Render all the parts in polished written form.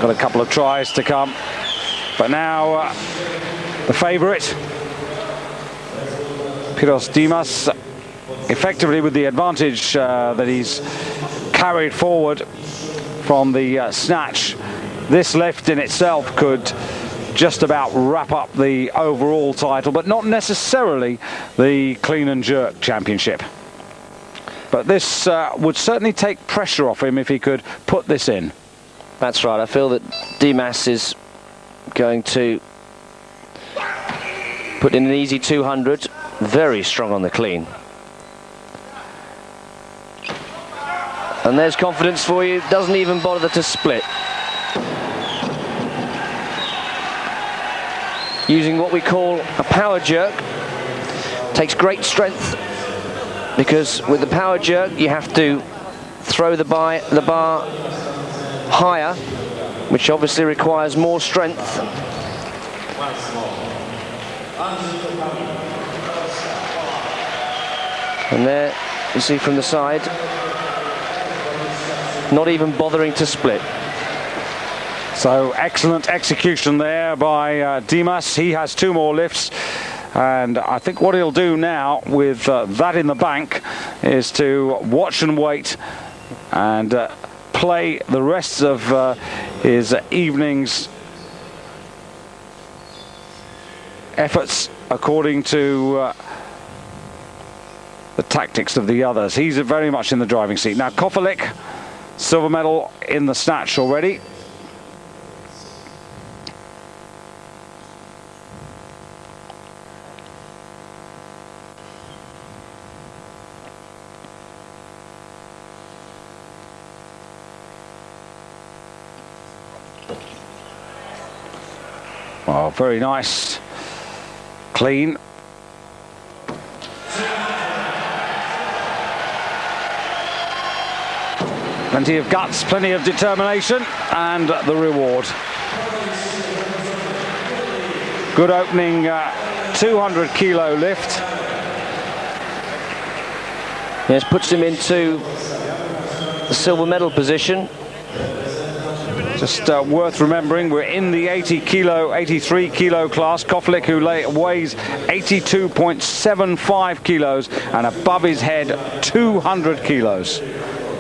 Got a couple of tries to come, but now the favourite, Pyrros Dimas, effectively with the advantage that he's carried forward from the snatch. This lift in itself could just about wrap up the overall title, but not necessarily the clean and jerk championship. But this would certainly take pressure off him if he could put this in. That's right. I feel that Dimas is going to put in an easy 200. Very strong on the clean. And there's confidence for you. Doesn't even bother to split. Using what we call a power jerk. Takes great strength, because with the power jerk you have to throw the bar higher, which obviously requires more strength. And there you see from the side, not even bothering to split. So excellent execution there by Dimas. He has 2 more lifts, and I think what he'll do now with that in the bank is to watch and wait and play the rest of his evening's efforts according to the tactics of the others. He's very much in the driving seat. Now Kofelik, silver medal in the snatch already. Oh, very nice, clean. Plenty of guts, plenty of determination, and the reward. Good opening 200 kilo lift. Yes, puts him into the silver medal position. Just worth remembering, we're in the 83 kilo class. Kofelik, who weighs 82.75 kilos, and above his head 200 kilos.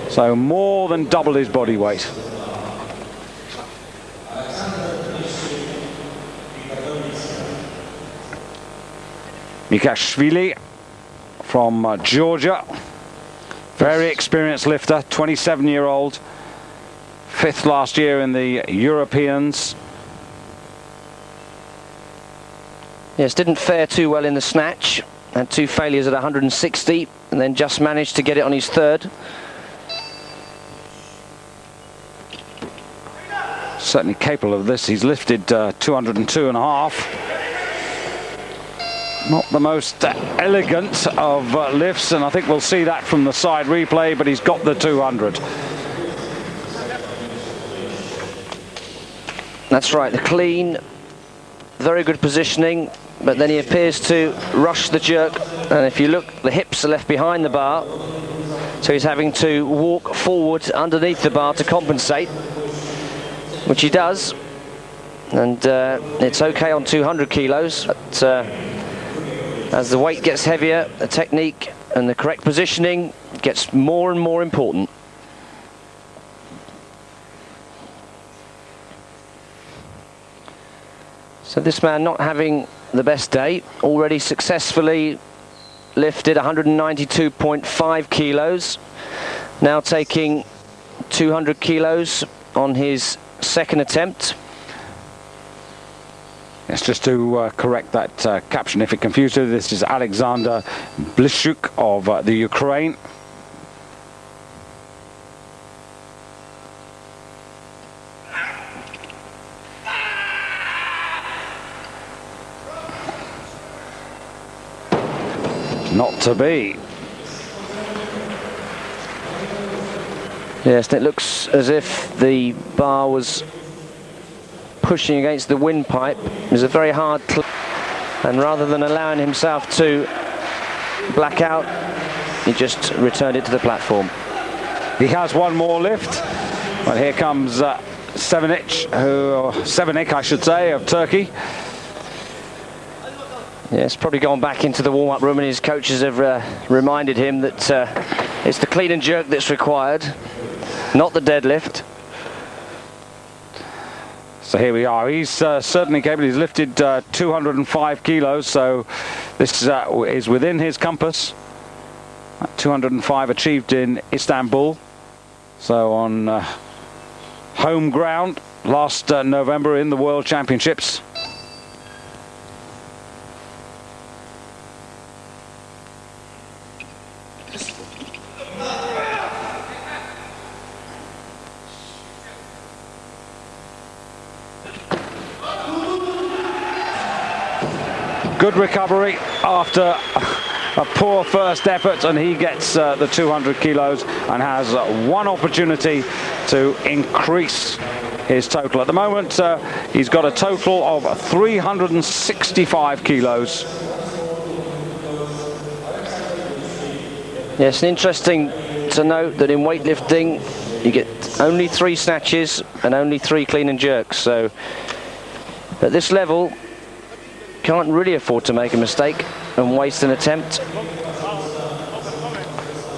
So more than double his body weight. Mikashvili from Georgia. Very experienced lifter, 27-year-old. 5th last year in the Europeans. Yes, didn't fare too well in the snatch. Had 2 failures at 160, and then just managed to get it on his 3rd. Certainly capable of this. He's lifted 202.5. Not the most elegant of lifts, and I think we'll see that from the side replay, but he's got the 200. That's right, the clean, very good positioning, but then he appears to rush the jerk, and if you look, the hips are left behind the bar, so he's having to walk forward underneath the bar to compensate, which he does, and it's okay on 200 kilos, but as the weight gets heavier, the technique and the correct positioning gets more and more important. So this man not having the best day, already successfully lifted 192.5 kilos, now taking 200 kilos on his 2nd attempt. Yes, just to correct that caption if it confused you, this is Alexander Blishuk of the Ukraine. Not to be. Yes, it looks as if the bar was pushing against the windpipe. It was a very hard and rather than allowing himself to black out, he just returned it to the platform. He has 1 more lift, but here comes Sevenik, I should say, of Turkey. Yeah, it's probably gone back into the warm-up room, and his coaches have reminded him that it's the clean and jerk that's required, not the deadlift. So here we are. He's certainly capable. He's lifted 205 kilos, so this is within his compass. 205 achieved in Istanbul, so on home ground last November in the World Championships. Good recovery after a poor first effort, and he gets the 200 kilos and has one opportunity to increase his total. At the moment, he's got a total of 365 kilos. Yes, interesting to note that in weightlifting you get only 3 snatches and only 3 clean and jerks, so at this level can't really afford to make a mistake and waste an attempt.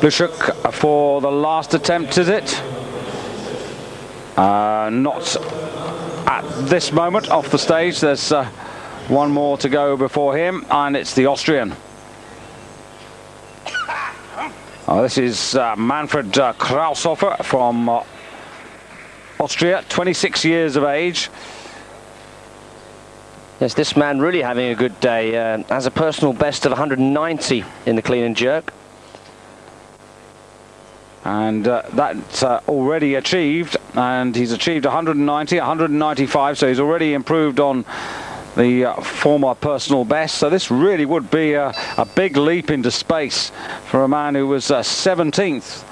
Blushuk for the last attempt, is it? Not at this moment off the stage. There's one more to go before him, and it's the Austrian. This is Manfred Kraushofer from Austria, 26 years of age. Yes, this man really having a good day. Has a personal best of 190 in the clean and jerk. And that's already achieved, and he's achieved 190, 195, so he's already improved on the former personal best. So this really would be a big leap into space for a man who was 17th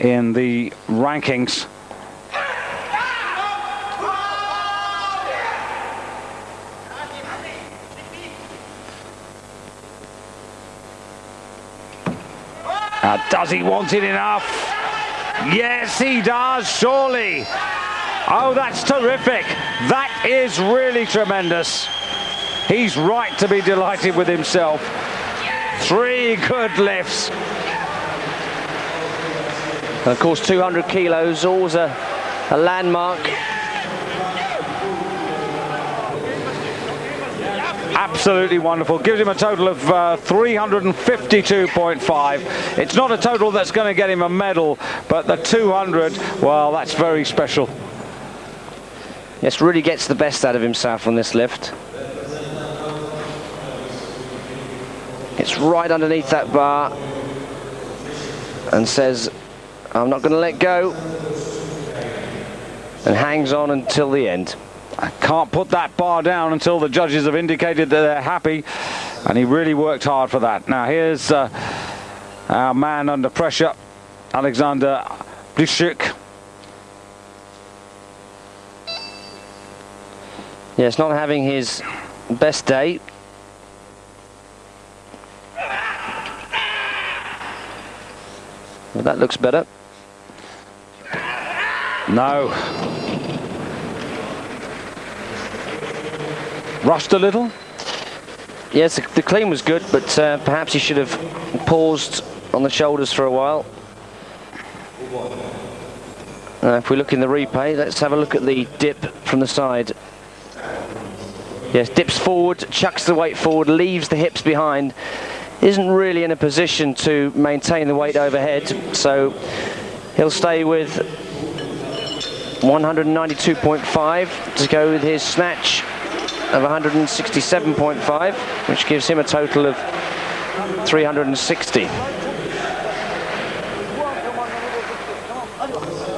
in the rankings. Does he want it enough? Yes, he does, surely. Oh, that's terrific. That is really tremendous. He's right to be delighted with himself. 3 good lifts. And of course, 200 kilos, always a landmark. Absolutely wonderful. Gives him a total of 352.5. It's not a total that's going to get him a medal, but the 200, well, that's very special. Yes, really gets the best out of himself on this lift. It's right underneath that bar and says, I'm not going to let go, and hangs on until the end. I can't put that bar down until the judges have indicated that they're happy, and he really worked hard for that. Now here's our man under pressure, Alexander Blushuk. Yes, not having his best day. Well, that looks better. No. Rushed a little? Yes, the clean was good, but perhaps he should have paused on the shoulders for a while. If we look in the replay, let's have a look at the dip from the side. Yes, dips forward, chucks the weight forward, leaves the hips behind. Isn't really in a position to maintain the weight overhead, so he'll stay with 192.5 to go with his snatch of 167.5, which gives him a total of 360.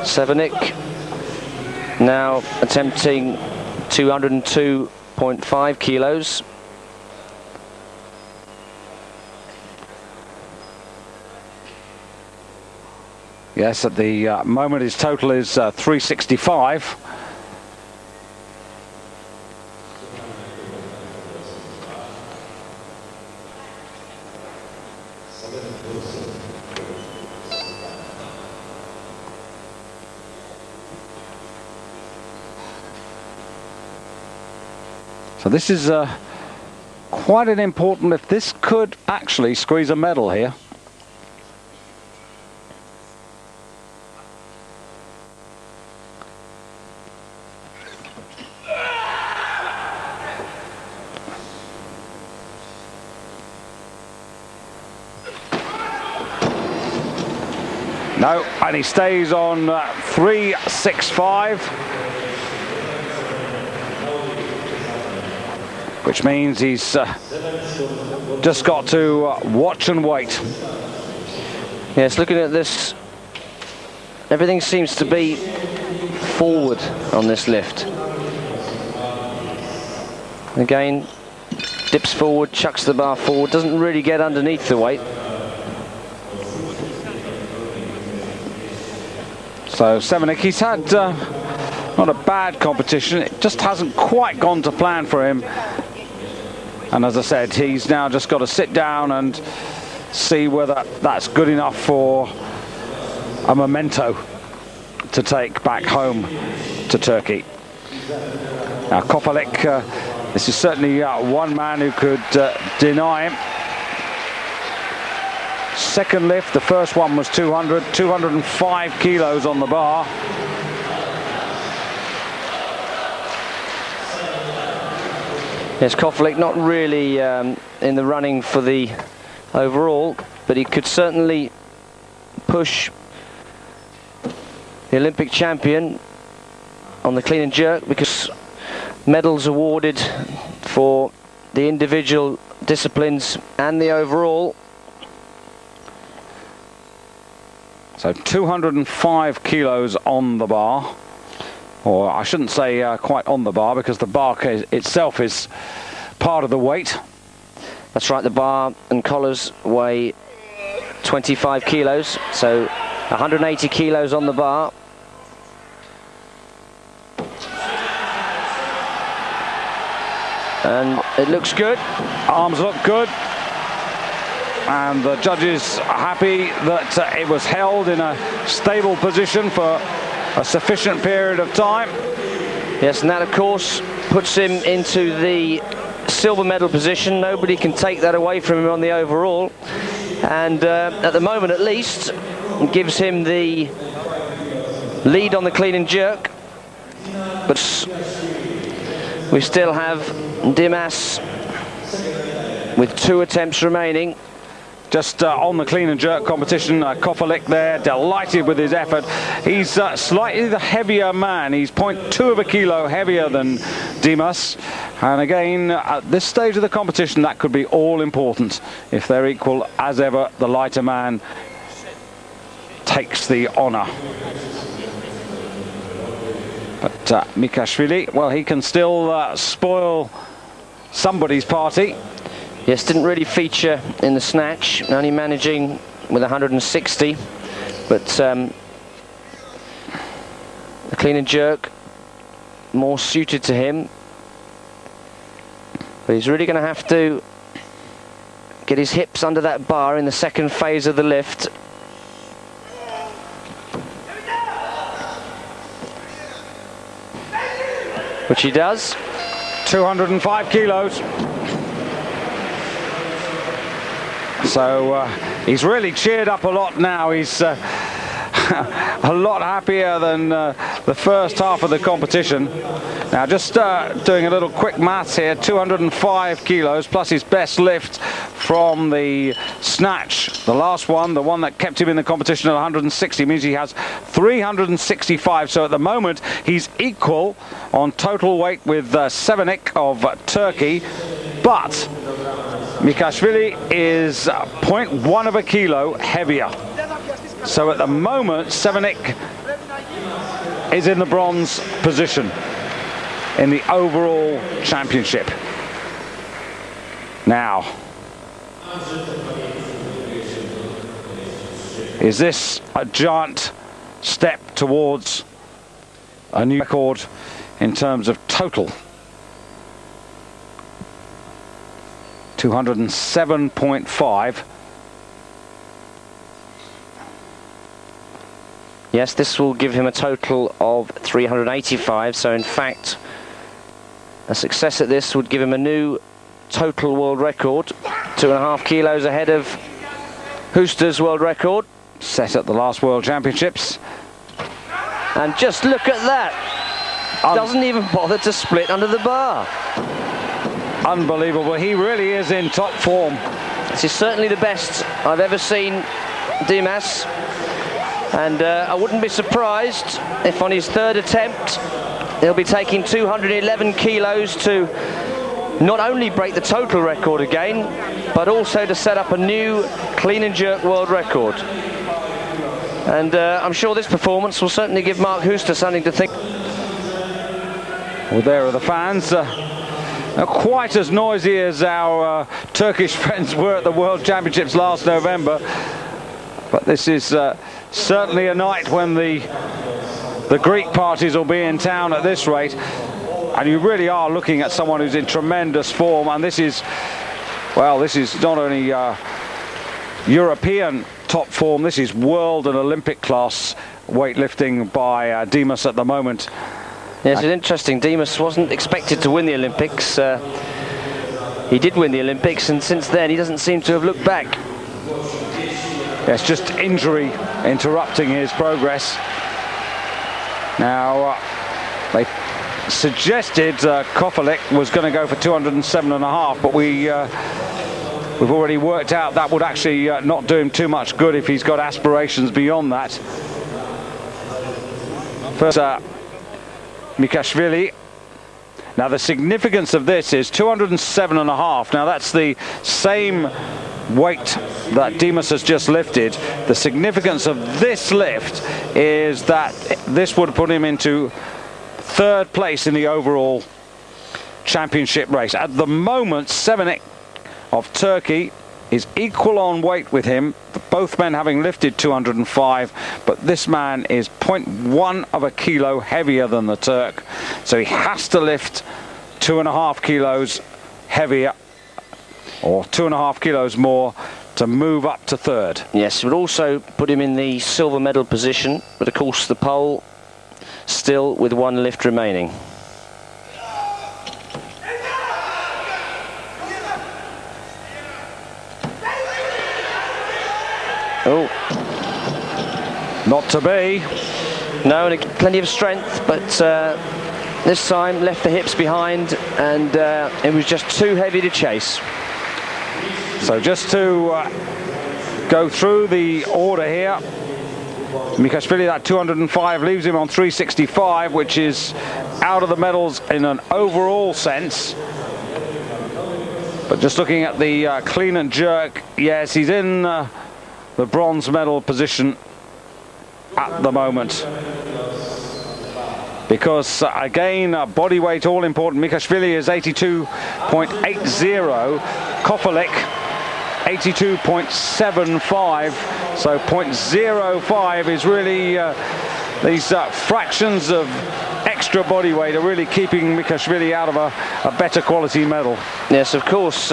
Sevenik now attempting 202.5 kilos. Yes, at the moment his total is 365. So this is quite an important lift. This could actually squeeze a medal here. No, and he stays on 365, which means he's just got to watch and wait. Yes, looking at this, everything seems to be forward on this lift. Again, dips forward, chucks the bar forward, doesn't really get underneath the weight. So Sevenik, he's had not a bad competition, it just hasn't quite gone to plan for him. And as I said, he's now just got to sit down and see whether that's good enough for a memento to take back home to Turkey. Now Kopalik, this is certainly one man who could deny him. Second lift, the first one was 205 kilos on the bar. Yes, Kopalik not really in the running for the overall, but he could certainly push the Olympic champion on the clean and jerk, because medals awarded for the individual disciplines and the overall. So 205 kilos on the bar, or I shouldn't say quite on the bar, because the bar itself is part of the weight. That's right, the bar and collars weigh 25 kilos, so 180 kilos on the bar. And it looks good. Arms look good. And the judges are happy that it was held in a stable position for a sufficient period of time. Yes, and that of course puts him into the silver medal position. Nobody can take that away from him on the overall. And at the moment at least, it gives him the lead on the clean and jerk. But we still have Dimas with 2 attempts remaining. Just on the clean and jerk competition, Kopalik there, delighted with his effort. He's slightly the heavier man. He's 0.2 of a kilo heavier than Dimas. And again, at this stage of the competition, that could be all important. If they're equal, as ever, the lighter man takes the honour. But Mikashvili, well, he can still spoil somebody's party. Yes, didn't really feature in the snatch, only managing with 160, but the clean and jerk more suited to him. But he's really going to have to get his hips under that bar in the second phase of the lift. Which he does. 205 kilos. So he's really cheered up a lot now. He's a lot happier than the first half of the competition. Now just doing a little quick maths here, 205 kilos plus his best lift from the snatch. The last one, the one that kept him in the competition at 160, means he has 365. So at the moment he's equal on total weight with Sevenik of Turkey, but Mikashvili is 0.1 of a kilo heavier. So at the moment, Sevenik is in the bronze position in the overall championship. Now, is this a giant step towards a new record in terms of total? 207.5. Yes, this will give him a total of 385, so in fact A success at this would give him a new total world record, 2.5 kilos ahead of Huster's world record, set at the last World Championships. And just look at that. Doesn't even bother to split under the bar. Unbelievable. He really is in top form. This is certainly the best I've ever seen Dimas. And I wouldn't be surprised if on his third attempt he'll be taking 211 kilos to not only break the total record again, but also to set up a new clean and jerk world record. And I'm sure this performance will certainly give Mark Huster something to think. Well, there are the fans. Not quite as noisy as our Turkish friends were at the World Championships last November. But this is certainly a night when the Greek parties will be in town at this rate. And you really are looking at someone who's in tremendous form. And this is, well, this is not only European top form, this is world and Olympic class weightlifting by Dimas at the moment. Yes, it's interesting. Dimas wasn't expected to win the Olympics. He did win the Olympics, and since then he doesn't seem to have looked back. Yes, just injury interrupting his progress. Now, they suggested Kofelik was going to go for 207.5, but we've already worked out that would actually not do him too much good if he's got aspirations beyond that. First, Mikashvili. Now the significance of this is 207.5. Now that's the same weight that Dimas has just lifted. The significance of this lift is that this would put him into third place in the overall championship race. At the moment, Semenik of Turkey is equal on weight with him, both men having lifted 205, but this man is 0.1 of a kilo heavier than the Turk, so he has to lift 2.5 kilos heavier, or 2.5 kilos more, to move up to third. Yes, it would also put him in the silver medal position, but of course the pole still with one lift remaining. Oh, not to be. No, and plenty of strength, but this time left the hips behind, and it was just too heavy to chase. So just to go through the order here, Mikashvili, that 205 leaves him on 365, which is out of the medals in an overall sense. But just looking at the clean and jerk, yes, he's in the bronze medal position at the moment. Because again, body weight all important. Mikashvili is 82.80, Kofelik 82.75, so 0.05 is really these fractions of extra body weight are really keeping Mikashvili out of a better quality medal. Yes, of course.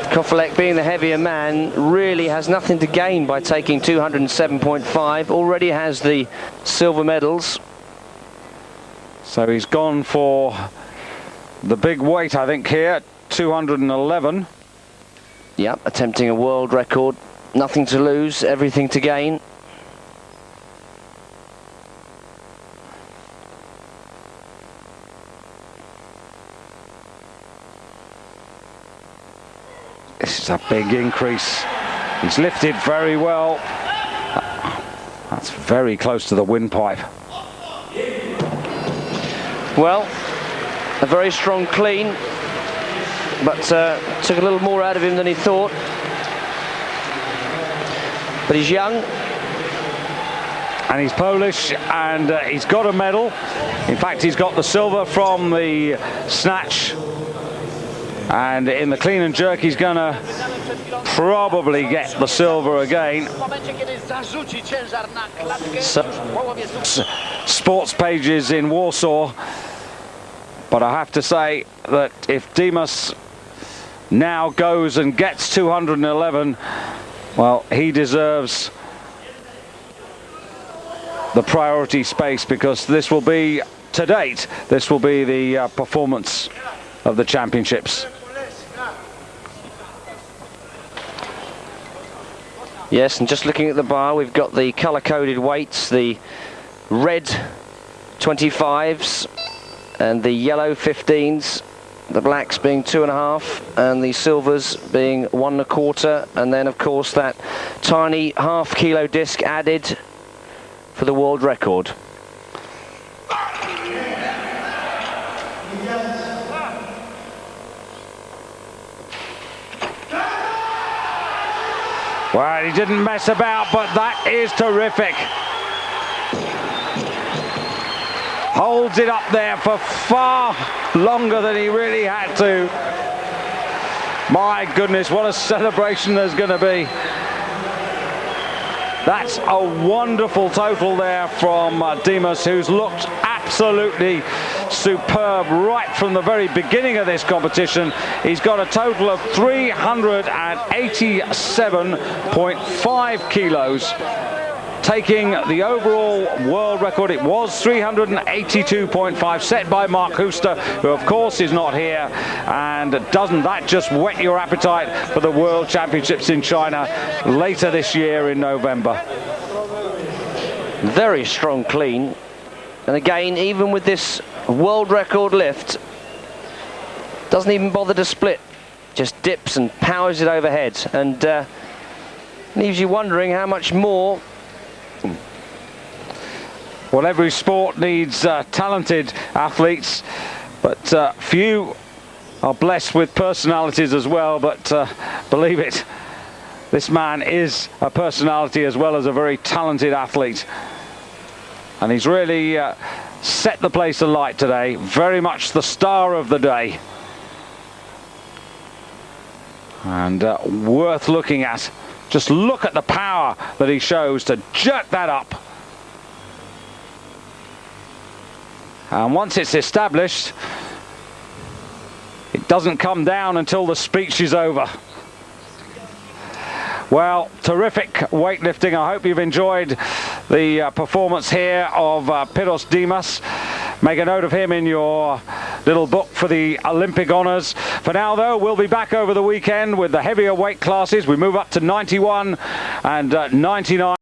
Kofelik, being the heavier man, really has nothing to gain by taking 207.5. Already has the silver medals. So he's gone for the big weight, I think, here, 211. Yep, attempting a world record. Nothing to lose, everything to gain. This is a big increase. He's lifted very well. That's very close to the windpipe. Well, a very strong clean, but took a little more out of him than he thought. But he's young. And he's Polish, and he's got a medal. In fact, he's got the silver from the snatch. And in the clean and jerk, he's going to probably get the silver again. So, sports pages in Warsaw. But I have to say that if Dimas now goes and gets 211, well, he deserves the priority space, because this will be to date, this will be the performance of the championships. Yes, and just looking at the bar, we've got the colour-coded weights, the red 25s and the yellow 15s, the blacks being 2.5 and the silvers being 1 1/4, and then of course that tiny half-kilo disc added for the world record. Well, he didn't mess about, but that is terrific. Holds it up there for far longer than he really had to. My goodness, what a celebration there's going to be. That's a wonderful total there from Dimas, who's looked absolutely superb right from the very beginning of this competition. He's got a total of 387.5 kilos, taking the overall world record. It was 382.5, set by Mark Huster, who of course is not here. And doesn't that just whet your appetite for the World Championships in China later this year in November? Very strong clean. And again, even with this world record lift, doesn't even bother to split. Just dips and powers it overhead. And leaves you wondering how much more. Well, every sport needs talented athletes, but few are blessed with personalities as well. But believe it, this man is a personality as well as a very talented athlete. And he's really set the place alight today. Very much the star of the day. And worth looking at. Just look at the power that he shows to jerk that up. And once it's established, it doesn't come down until the speech is over. Well, terrific weightlifting. I hope you've enjoyed the performance here of Pyrros Dimas. Make a note of him in your little book for the Olympic honours. For now, though, we'll be back over the weekend with the heavier weight classes. We move up to 91 and 99.